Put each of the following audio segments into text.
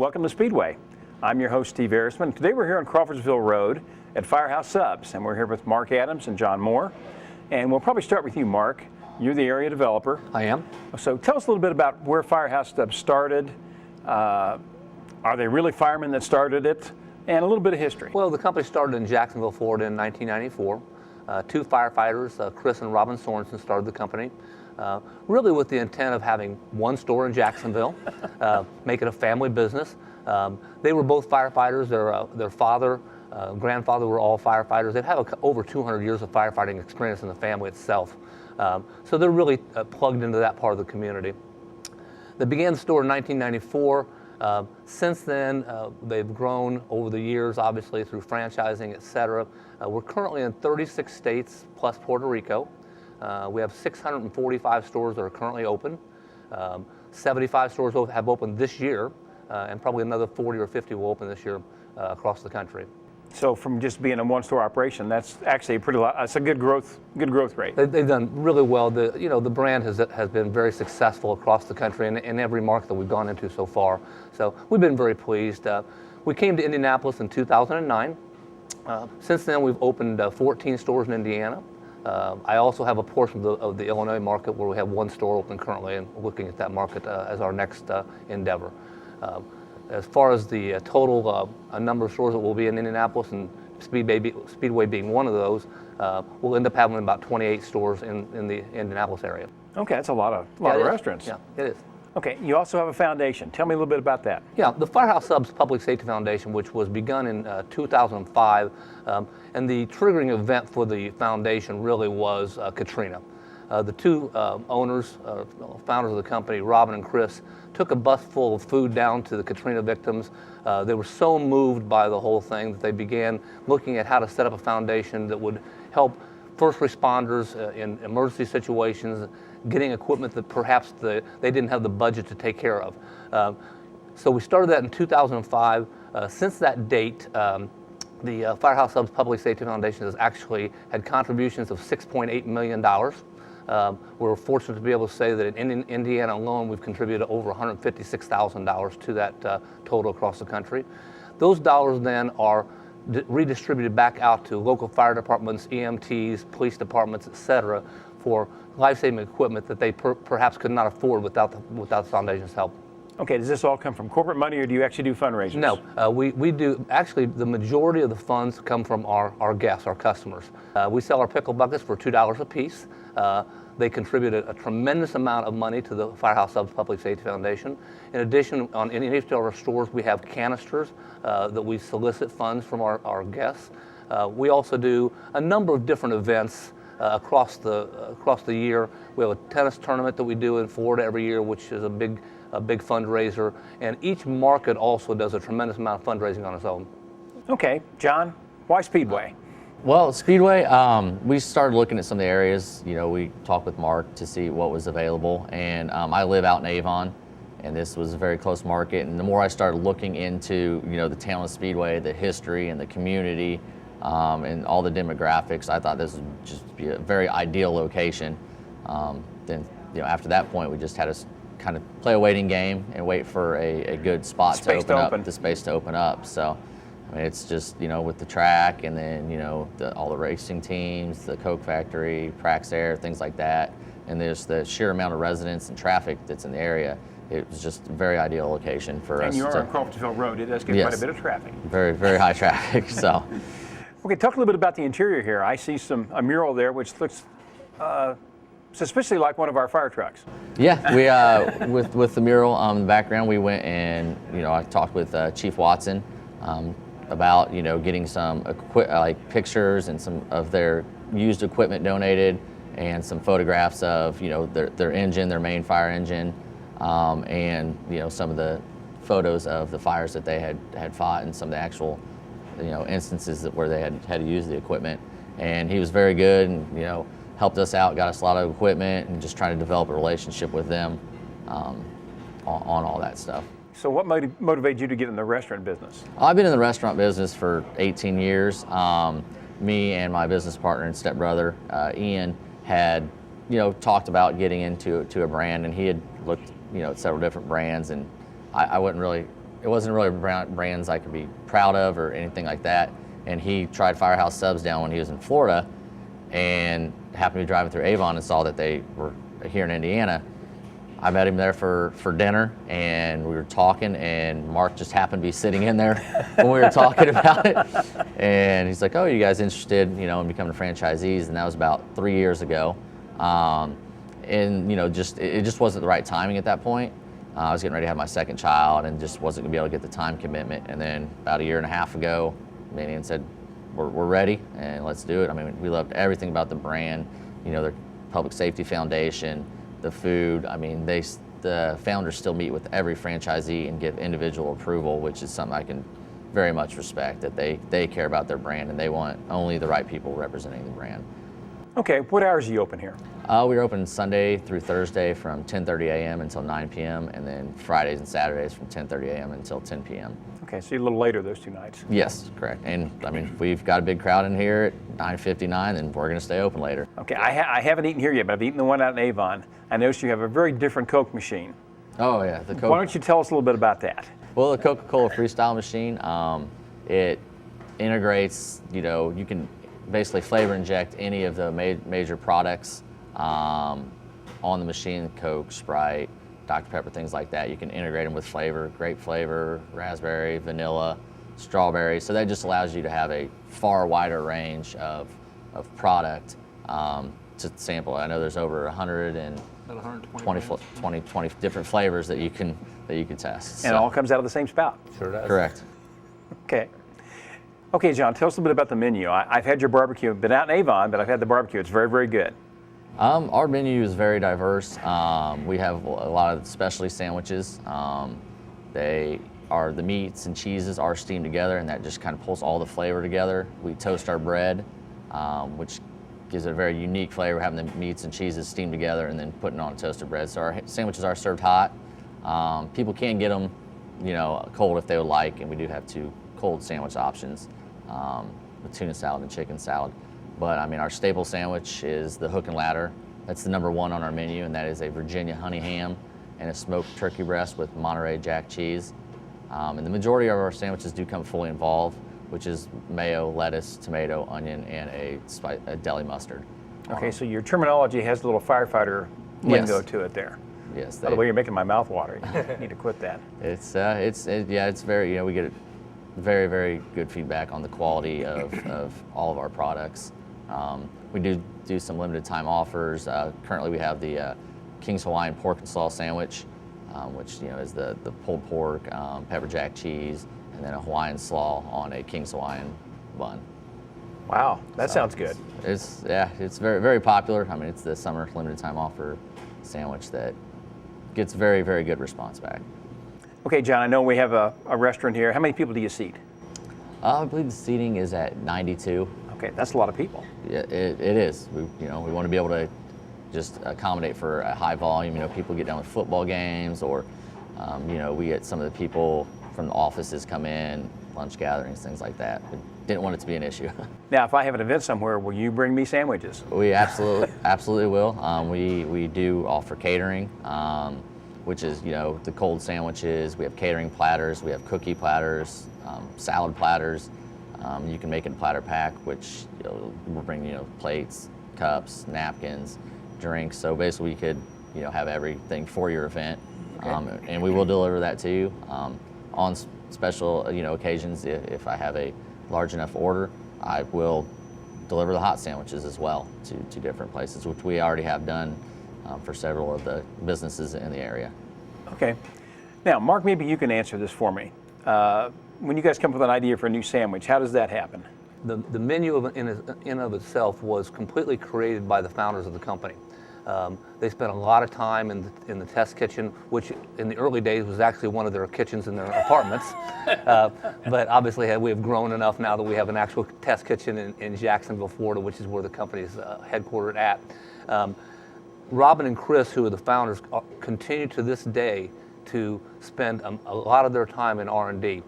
welcome to Speedway. I'm your host, Steve Erisman. Today we're here on Crawfordsville Road at Firehouse Subs, and we're here with Mark Adams and John Moore. And we'll probably start with you, Mark. You're the area developer. I am. So tell us a little bit about where Firehouse Subs started. Are they really firemen that started it? And a little bit of history. Well, the company started in Jacksonville, Florida in 1994. Two firefighters, Chris and Robin Sorensen, started the company. Really with the intent of having one store in Jacksonville, make it a family business. They were both firefighters. Their father, grandfather were all firefighters. They've had over 200 years of firefighting experience in the family itself. So they're really plugged into that part of the community. They began the store in 1994. Since then, they've grown over the years, obviously through franchising, et cetera. We're currently in 36 states plus Puerto Rico. We have 645 stores that are currently open. 75 stores have opened this year, and probably another 40 or 50 will open this year across the country. So from just being a one-store operation, that's actually it's a good growth rate. They've done really well. The brand has been very successful across the country in every market that we've gone into so far. So we've been very pleased. We came to Indianapolis in 2009. Since then, we've opened 14 stores in Indiana. I also have a portion of the Illinois market where we have one store open currently, and looking at that market as our next endeavor. As far as the total number of stores that will be in Indianapolis, and Speedway being one of those, we'll end up having about 28 stores in the Indianapolis area. Okay, that's a lot of restaurants. Yeah, it is. Okay, you also have a foundation. Tell me a little bit about that. Yeah, the Firehouse Subs Public Safety Foundation, which was begun in 2005, and the triggering event for the foundation really was Katrina. The two owners, founders of the company, Robin and Chris, took a bus full of food down to the Katrina victims. They were so moved by the whole thing that they began looking at how to set up a foundation that would help first responders in emergency situations, getting equipment that perhaps they didn't have the budget to take care of. So we started that in 2005. Since that date, the Firehouse Subs Public Safety Foundation has actually had contributions of $6.8 million. We're fortunate to be able to say that in Indiana alone, we've contributed over $156,000 to that total across the country. Those dollars then are redistributed back out to local fire departments, EMTs, police departments, et cetera, for life-saving equipment that they perhaps could not afford without the foundation's help. Okay, does this all come from corporate money, or do you actually do fundraisers? No, we do. Actually, the majority of the funds come from our guests, our customers. We sell our pickle buckets for $2 a piece. They contribute a tremendous amount of money to the Firehouse Subs Public Safety Foundation. In addition, in each of our stores, we have canisters that we solicit funds from our guests. We also do a number of different events across the year. We have a tennis tournament that we do in Florida every year, which is a big fundraiser. And each market also does a tremendous amount of fundraising on its own. Okay, John, why Speedway? Well, Speedway, we started looking at some of the areas. We talked with Mark to see what was available, and I live out in Avon, and this was a very close market. And the more I started looking into, the town of Speedway, the history and the community, and all the demographics, I thought this would just be a very ideal location. Then, after that point, we just had to kind of play a waiting game and wait for a good spot to open up, the space to open up. So. I mean, it's just, with the track, and then, all the racing teams, the Coke factory, Praxair, things like that, and there's the sheer amount of residents and traffic that's in the area. It was just a very ideal location for us. And you are on Crawfordsville Road. It does get quite a bit of traffic. Very, very high traffic, so. Okay, talk a little bit about the interior here. I see a mural there which looks suspiciously like one of our fire trucks. Yeah, we with the mural in the background, we went and, I talked with Chief Watson, about getting some pictures and some of their used equipment donated, and some photographs of their engine, their main fire engine, and some of the photos of the fires that they had fought, and some of the actual instances where they had to use the equipment. And he was very good, and helped us out, got us a lot of equipment, and just trying to develop a relationship with them on all that stuff. So what motivated you to get in the restaurant business? I've been in the restaurant business for 18 years. Me and my business partner and stepbrother, Ian, had talked about getting into a brand, and he had looked at several different brands, and I wasn't really it wasn't really brands I could be proud of or anything like that. And he tried Firehouse subs down when he was in Florida, and happened to be driving through Avon and saw that they were here in Indiana. I met him there for dinner, and we were talking, and Mark just happened to be sitting in there when we were talking about it. And he's like, "Oh, you guys interested, in becoming franchisees?" And that was about 3 years ago. And it just wasn't the right timing at that point. I was getting ready to have my second child, and just wasn't gonna be able to get the time commitment. And then about a year and a half ago, Manny said, "We're ready, and let's do it." I mean, we loved everything about the brand. Their public safety foundation, the food. I mean, the founders still meet with every franchisee and give individual approval, which is something I can very much respect, that they care about their brand and they want only the right people representing the brand. Okay, what hours are you open here? We're open Sunday through Thursday from 10:30 a.m. until 9 p.m. and then Fridays and Saturdays from 10:30 a.m. until 10 p.m. Okay, so you're a little later those 2 nights. Yes, correct. And I mean, we've got a big crowd in here at 9:59, and we're going to stay open later. Okay, I haven't eaten here yet, but I've eaten the one out in Avon. I noticed you have a very different Coke machine. Oh yeah, the Coke. Why don't you tell us a little bit about that? Well, the Coca-Cola Freestyle machine, it integrates, you can basically flavor inject any of the major products on the machine, Coke, Sprite, Dr. Pepper, things like that. You can integrate them with flavor, grape flavor, raspberry, vanilla, strawberry. So that just allows you to have a far wider range of product to sample. I know there's over 120 different flavors that you can test. And it all comes out of the same spout. Sure does. Correct. Okay. Okay, John, tell us a little bit about the menu. I've had your barbecue. I've been out in Avon, but I've had the barbecue. It's very, very good. Our menu is very diverse. We have a lot of specialty sandwiches. The meats and cheeses are steamed together, and that just kind of pulls all the flavor together. We toast our bread, which gives it a very unique flavor, having the meats and cheeses steamed together and then putting on toasted bread. So our sandwiches are served hot. People can get them, cold if they would like, and we do have 2 cold sandwich options with tuna salad and chicken salad. But I mean, our staple sandwich is the hook and ladder. That's the #1 on our menu, and that is a Virginia honey ham and a smoked turkey breast with Monterey Jack cheese. And the majority of our sandwiches do come fully involved, which is mayo, lettuce, tomato, onion, and a deli mustard. Okay, so your terminology has a little firefighter lingo to it there. Yes. By the way, you're making my mouth water. You need to quit that. It's very, we get very, very good feedback on the quality of all of our products. We do some limited time offers. Currently we have the King's Hawaiian pork and slaw sandwich, which is the pulled pork, pepper jack cheese, and then a Hawaiian slaw on a King's Hawaiian bun. Wow, that sounds good. It's very, very popular. I mean, it's the summer limited time offer sandwich that gets very, very good response back. Okay, John, I know we have a restaurant here. How many people do you seat? I believe the seating is at 92. Okay, that's a lot of people. Yeah, it is. We want to be able to just accommodate for a high volume. People get done with football games, or we get some of the people from the offices come in, lunch gatherings, things like that. We didn't want it to be an issue. Now, if I have an event somewhere, will you bring me sandwiches? We absolutely will. We do offer catering, which is the cold sandwiches. We have catering platters. We have cookie platters, salad platters. You can make it a platter pack, which will bring plates, cups, napkins, drinks. So basically, we could have everything for your event, and we will deliver that to you on special occasions. If I have a large enough order, I will deliver the hot sandwiches as well to different places, which we already have done for several of the businesses in the area. Okay. Now, Mark, maybe you can answer this for me. When you guys come up with an idea for a new sandwich, how does that happen? The menu in and of itself was completely created by the founders of the company. They spent a lot of time in the test kitchen, which in the early days was actually one of their kitchens in their apartments. But obviously we have grown enough now that we have an actual test kitchen in Jacksonville, Florida, which is where the company is headquartered at. Robin and Chris, who are the founders, continue to this day to spend a lot of their time in R&D.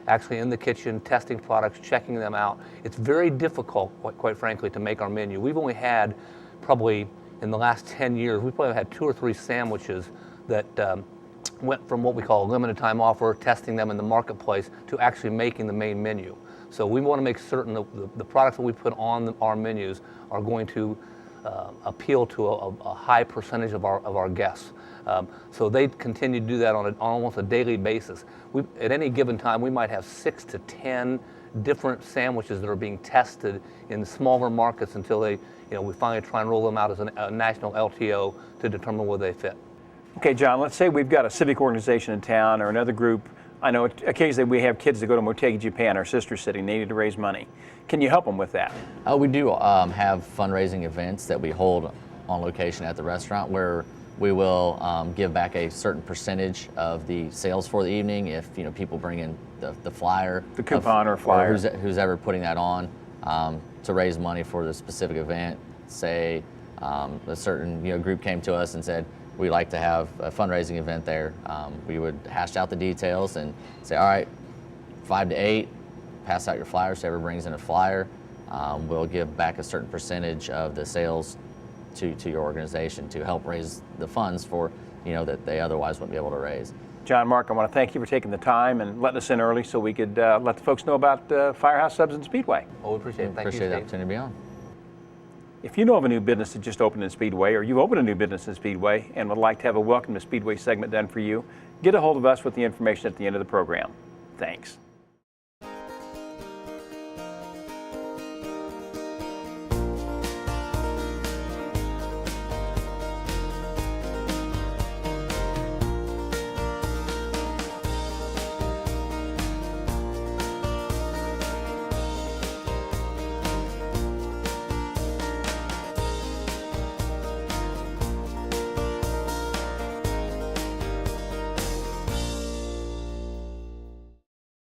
Actually in the kitchen, testing products, checking them out. It's very difficult, quite frankly, to make our menu. We've only had probably, in the last 10 years, we've probably had 2 or 3 sandwiches that went from what we call a limited time offer, testing them in the marketplace, to actually making the main menu. So we want to make certain that the products that we put on our menus are going to appeal to a high percentage of our guests. So they continue to do that on almost a daily basis. At any given time, we might have 6 to 10 different sandwiches that are being tested in smaller markets until we finally try and roll them out as a national LTO to determine where they fit. Okay, John, let's say we've got a civic organization in town or another group. I know occasionally we have kids that go to Motegi, Japan, our sister city, and they need to raise money. Can you help them with that? We do have fundraising events that we hold on location at the restaurant where we will give back a certain percentage of the sales for the evening if people bring in the flyer, the coupon or flyer, or who's ever putting that on to raise money for the specific event. Say a certain group came to us and said, we'd like to have a fundraising event there. We would hash out the details and say, all right, 5 to 8, pass out your flyers. Whoever brings in a flyer, we'll give back a certain percentage of the sales to your organization to help raise the funds for that they otherwise wouldn't be able to raise. John, Mark, I want to thank you for taking the time and letting us in early so we could let the folks know about Firehouse Subs and Speedway. Well, we appreciate it. Thank you, Appreciate the Steve. opportunity to be on. If you know of a new business that just opened in Speedway, or you opened a new business in Speedway and would like to have a Welcome to Speedway segment done for you, get a hold of us with the information at the end of the program. Thanks.